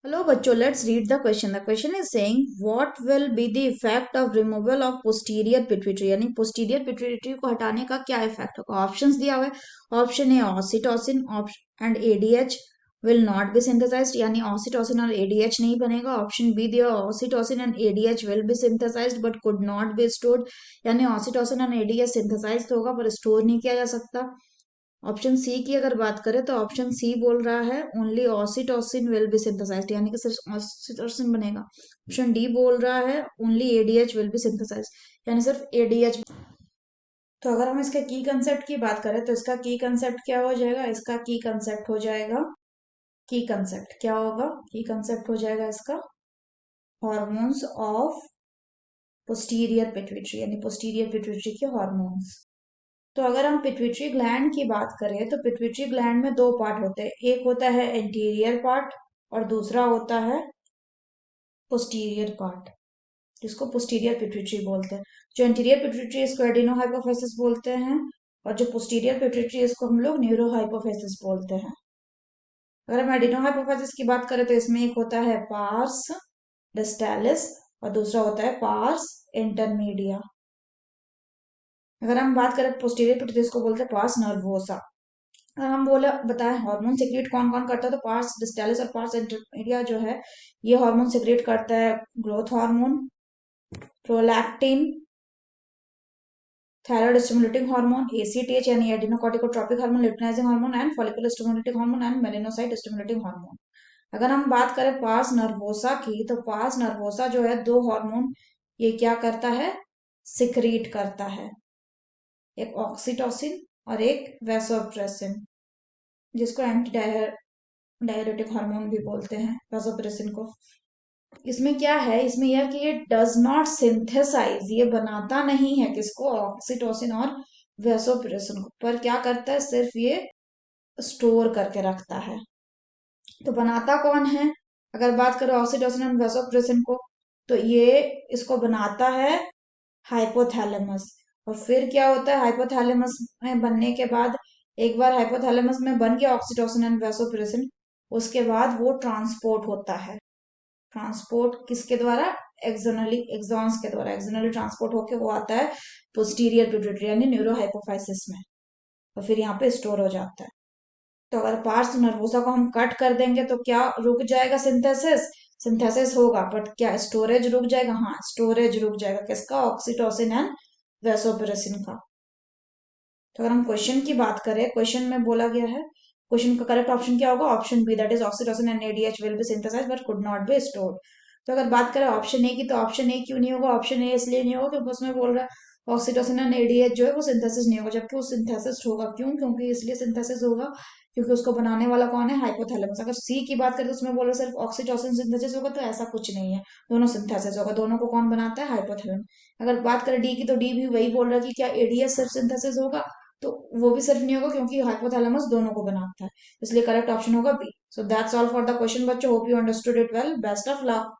Hello बच्चों, let's read the question. The question is saying what will be the effect of removal of posterior pituitary, यानी posterior pituitary को हटाने का क्या effect होगा. Options दिया हुआ है. Option A oxytocin and ADH will not be synthesized, यानी ऑक्सीटोसिन और एडीएच नहीं बनेगा. ऑप्शन बी दिया oxytocin and ADH will be synthesized but could not be stored, यानी ऑक्सीटोसिन और एडीएच सिंथेसाइज होगा पर स्टोर नहीं किया जा सकता. ऑप्शन सी की अगर बात करें तो ऑप्शन सी बोल रहा है only oxytocin will be synthesized, यानी कि सिर्फ ऑक्सीटोसिन बनेगा. ऑप्शन डी बोल रहा है only ADH will be synthesized, यानी सिर्फ एडीएच. तो अगर हम इसके की कंसेप्ट की बात करें तो इसका की कंसेप्ट क्या हो जाएगा. इसका की कंसेप्ट हो जाएगा, की कंसेप्ट क्या होगा, की कंसेप्ट हो जाएगा इसका हॉर्मोन्स ऑफ पोस्टीरियर पिट्यूटरी, यानी पोस्टीरियर पिट्यूटरी के हॉर्मोन्स. तो अगर हम पिट्यूटरी ग्लैंड की बात करें तो पिट्यूटरी ग्लैंड में दो पार्ट होते हैं. एक होता है एंटीरियर पार्ट और दूसरा होता है पोस्टीरियर पार्ट, जिसको पोस्टीरियर पिट्यूटरी बोलते हैं. जो एंटीरियर पिट्यूटरी इसको एडिनोहाइपोफिसिस बोलते हैं और जो पोस्टीरियर पिट्यूटरी इसको हम लोग न्यूरोहाइपोफिसिस बोलते हैं. अगर हम एडिनोहाइपोफिसिस की बात करें तो इसमें एक होता है पार्स डिस्टालिस और दूसरा होता है पार्स इंटरमीडिया. अगर हम बात करें पोस्टीरियर पिट्यूटरी इसको बोलते हैं पार्स नर्वोसा. अगर हम बोले बताएं हार्मोन सिक्रेट कौन कौन करता है तो पार्स डिस्टालिस और पार्स इंटरमीडिया जो है ये हार्मोन सिक्रेट करता है growth hormone, prolactin, thyroid stimulating hormone, ACTH यानी adrenocorticotropic hormone, luteinizing hormone and follicular stimulating hormone and melanocyte stimulating hormone. अगर हम बात करें पार्स नर्वोसा की तो पार्स नर्वोसा जो है दो हार्मोन ये क्या करता है, सिक्रीट करता है. एक ऑक्सीटोसिन और एक वैसोप्रेसिन, जिसको एंटी डायरेटिक हार्मोन भी बोलते हैं वैसोप्रेसिन को. इसमें क्या है, इसमें यह कि ये डज नॉट सिंथेसाइज, ये बनाता नहीं है किसको, ऑक्सीटोसिन और वैसोप्रेसिन को, पर क्या करता है सिर्फ ये स्टोर करके रखता है. तो बनाता कौन है, अगर बात करें ऑक्सीटोसिन और वैसोप्रेसिन को तो ये इसको बनाता है हाइपोथैलेमस. और फिर क्या होता है हाइपोथैलेमस में बनने के बाद, एक बार हाइपोथैलेमस में बन गया ऑक्सीटोसिन एंड वैसोप्रेसिन, उसके बाद वो ट्रांसपोर्ट होता है. ट्रांसपोर्ट किसके द्वारा, एक्सोनली एक्सॉन्स के द्वारा. एक्सोनली ट्रांसपोर्ट होके वो आता है पोस्टीरियर पिट्यूटरी यानी न्यूरोहाइपोफाइसिस में और फिर यहाँ पे स्टोर हो जाता है. तो अगर पार्स नर्वोसा को हम कट कर देंगे तो क्या रुक जाएगा सिंथेसिस, सिंथेसिस होगा बट क्या स्टोरेज रुक जाएगा, हाँ स्टोरेज रुक जाएगा किसका, ऑक्सीटोसिन एंड वैसोप्रेसिन का. तो अगर हम क्वेश्चन की बात करें, क्वेश्चन में बोला गया है, क्वेश्चन का करेक्ट ऑप्शन क्या होगा, option B that is oxytocin and ADH will be synthesized but could not be stored. तो अगर बात करें ऑप्शन ए की तो ऑप्शन ए क्यों नहीं होगा, ऑप्शन ए इसलिए नहीं होगा क्योंकि उसमें बोल रहा है ऑक्सीटोसिन एंड एडीएच जो है वो सिंथेसिस नहीं होगा, जबकि वो सिंथेसिस होगा. क्यों, क्योंकि इसलिए सिंथेसिस होगा क्योंकि उसको बनाने वाला कौन है, हाइपोथैलेमस. अगर सी की बात करें तो उसमें बोल रहा है सिर्फ ऑक्सीटोसिन सिंथेसिस होगा, तो ऐसा कुछ नहीं है, दोनों सिंथेसिस होगा. दोनों को कौन बनाता है, हाइपोथैलेमस. अगर बात करें डी की तो डी भी वही बोल रहा है कि क्या एडीएच सिर्फ सिंथेसिस होगा, तो वो भी सिर्फ नहीं होगा क्योंकि हाइपोथैलेमस दोनों को बनाता है, इसलिए करेक्ट ऑप्शन होगा B. So that's all for the question बच्चों. Hope you understood it well. Best of luck.